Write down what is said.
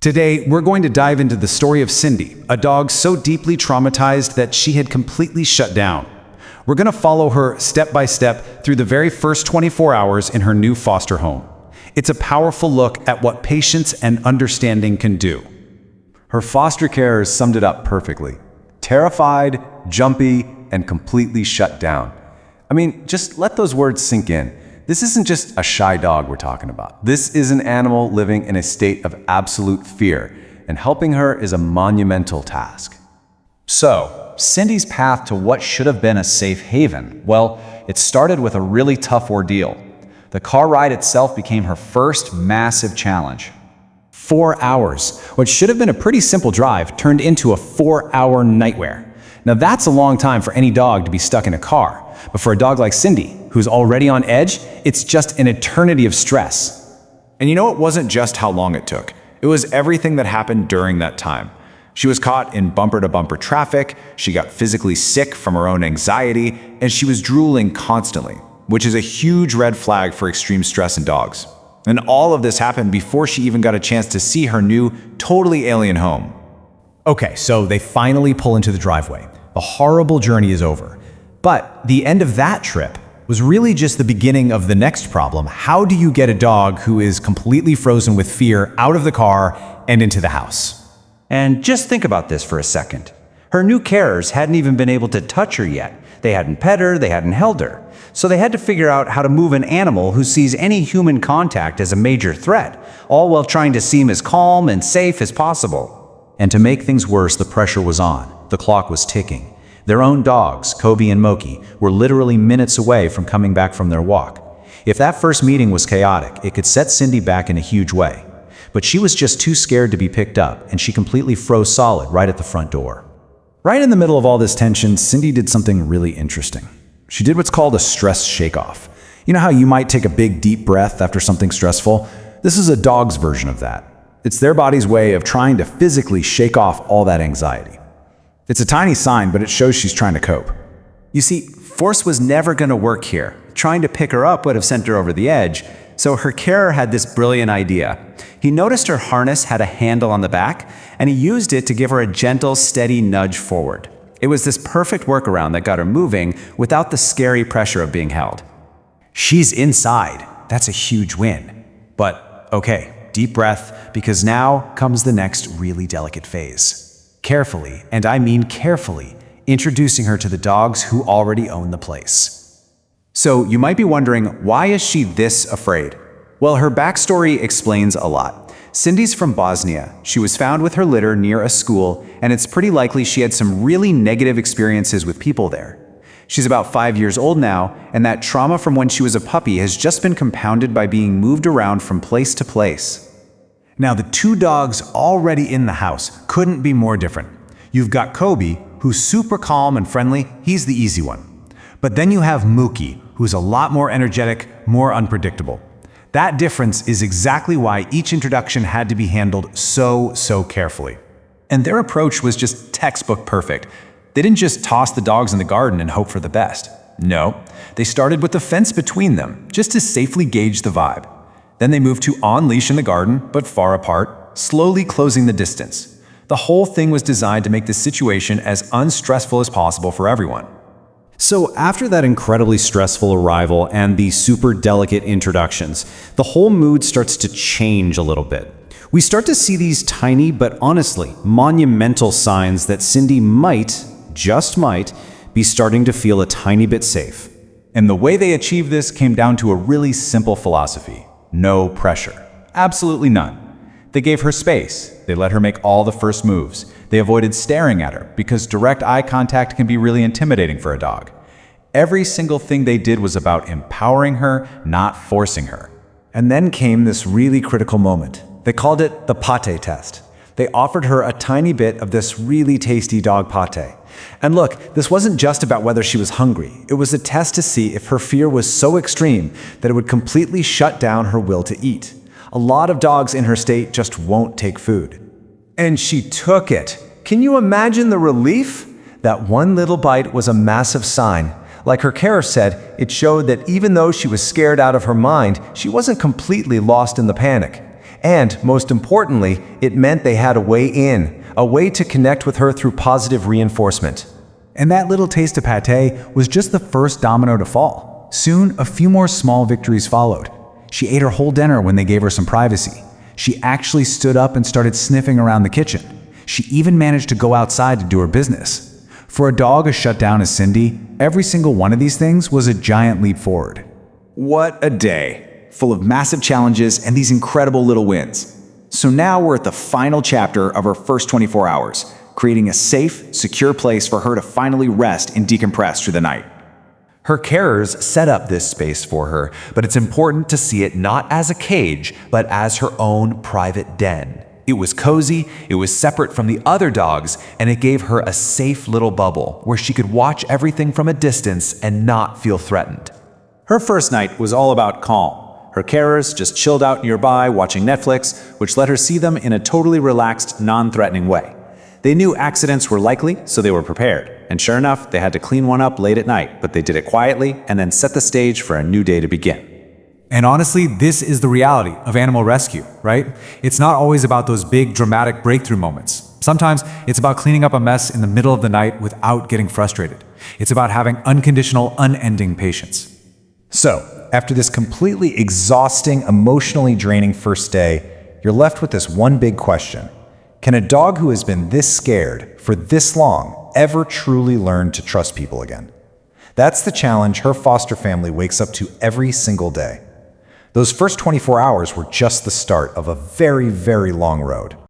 Today, we're going to dive into the story of Cindy, a dog so deeply traumatized that she had completely shut down. We're going to follow her step by step through the very first 24 hours in her new foster home. It's a powerful look at what patience and understanding can do. Her foster carers summed it up perfectly. Terrified, jumpy, and completely shut down. I mean, just let those words sink in. This isn't just a shy dog we're talking about. This is an animal living in a state of absolute fear, and helping her is a monumental task. So, Cindy's path to what should have been a safe haven, well, it started with a really tough ordeal. The car ride itself became her first massive challenge. 4 hours. What should have been a pretty simple drive turned into a 4-hour nightmare. Now that's a long time for any dog to be stuck in a car. But for a dog like Cindy, who's already on edge, it's just an eternity of stress. And you know, it wasn't just how long it took. It was everything that happened during that time. She was caught in bumper-to-bumper traffic, she got physically sick from her own anxiety, and she was drooling constantly, which is a huge red flag for extreme stress in dogs. And all of this happened before she even got a chance to see her new, totally alien home. Okay, so they finally pull into the driveway. The horrible journey is over. But the end of that trip was really just the beginning of the next problem. How do you get a dog who is completely frozen with fear out of the car and into the house? And just think about this for a second. Her new carers hadn't even been able to touch her yet. They hadn't pet her, they hadn't held her. So they had to figure out how to move an animal who sees any human contact as a major threat, all while trying to seem as calm and safe as possible. And to make things worse, the pressure was on. The clock was ticking. Their own dogs, Kobe and Moki, were literally minutes away from coming back from their walk. If that first meeting was chaotic, it could set Cindy back in a huge way. But she was just too scared to be picked up, and she completely froze solid right at the front door. Right in the middle of all this tension, Cindy did something really interesting. She did what's called a stress shake-off. You know how you might take a big deep breath after something stressful? This is a dog's version of that. It's their body's way of trying to physically shake off all that anxiety. It's a tiny sign, but it shows she's trying to cope. You see, force was never going to work here. Trying to pick her up would have sent her over the edge, so her carer had this brilliant idea. He noticed her harness had a handle on the back, and he used it to give her a gentle, steady nudge forward. It was this perfect workaround that got her moving without the scary pressure of being held. She's inside. That's a huge win. But okay, deep breath, because now comes the next really delicate phase. Carefully, and I mean carefully, introducing her to the dogs who already own the place. So you might be wondering, why is she this afraid? Well, her backstory explains a lot. Cindy's from Bosnia. She was found with her litter near a school, and it's pretty likely she had some really negative experiences with people there. She's about 5 years old now, and that trauma from when she was a puppy has just been compounded by being moved around from place to place. Now, the two dogs already in the house couldn't be more different. You've got Kobe, who's super calm and friendly. He's the easy one. But then you have Mookie, who's a lot more energetic, more unpredictable. That difference is exactly why each introduction had to be handled so carefully. And their approach was just textbook perfect. They didn't just toss the dogs in the garden and hope for the best. No, they started with the fence between them, just to safely gauge the vibe. Then they moved to on-leash in the garden, but far apart, slowly closing the distance. The whole thing was designed to make the situation as unstressful as possible for everyone. So after that incredibly stressful arrival and the super delicate introductions, the whole mood starts to change a little bit. We start to see these tiny but honestly monumental signs that Cindy might, just might, be starting to feel a tiny bit safe. And the way they achieved this came down to a really simple philosophy. No pressure. Absolutely none. They gave her space. They let her make all the first moves. They avoided staring at her because direct eye contact can be really intimidating for a dog. Every single thing they did was about empowering her, not forcing her. And then came this really critical moment. They called it the pate test. They offered her a tiny bit of this really tasty dog pate. And look, this wasn't just about whether she was hungry. It was a test to see if her fear was so extreme that it would completely shut down her will to eat. A lot of dogs in her state just won't take food. And she took it. Can you imagine the relief? That one little bite was a massive sign. Like her carer said, it showed that even though she was scared out of her mind, she wasn't completely lost in the panic. And, most importantly, it meant they had a way in, a way to connect with her through positive reinforcement. And that little taste of pate was just the first domino to fall. Soon, a few more small victories followed. She ate her whole dinner when they gave her some privacy. She actually stood up and started sniffing around the kitchen. She even managed to go outside to do her business. For a dog as shut down as Cindy, every single one of these things was a giant leap forward. What a day, full of massive challenges and these incredible little wins. So now we're at the final chapter of her first 24 hours, creating a safe, secure place for her to finally rest and decompress through the night. Her carers set up this space for her, but it's important to see it not as a cage, but as her own private den. It was cozy, it was separate from the other dogs, and it gave her a safe little bubble where she could watch everything from a distance and not feel threatened. Her first night was all about calm. Her carers just chilled out nearby watching Netflix, which let her see them in a totally relaxed, non-threatening way. They knew accidents were likely, so they were prepared. And sure enough, they had to clean one up late at night, but they did it quietly and then set the stage for a new day to begin. And honestly, this is the reality of animal rescue, right? It's not always about those big, dramatic breakthrough moments. Sometimes it's about cleaning up a mess in the middle of the night without getting frustrated. It's about having unconditional, unending patience. So, after this completely exhausting, emotionally draining first day, you're left with this one big question. Can a dog who has been this scared for this long ever truly learn to trust people again? That's the challenge her foster family wakes up to every single day. Those first 24 hours were just the start of a very, very long road.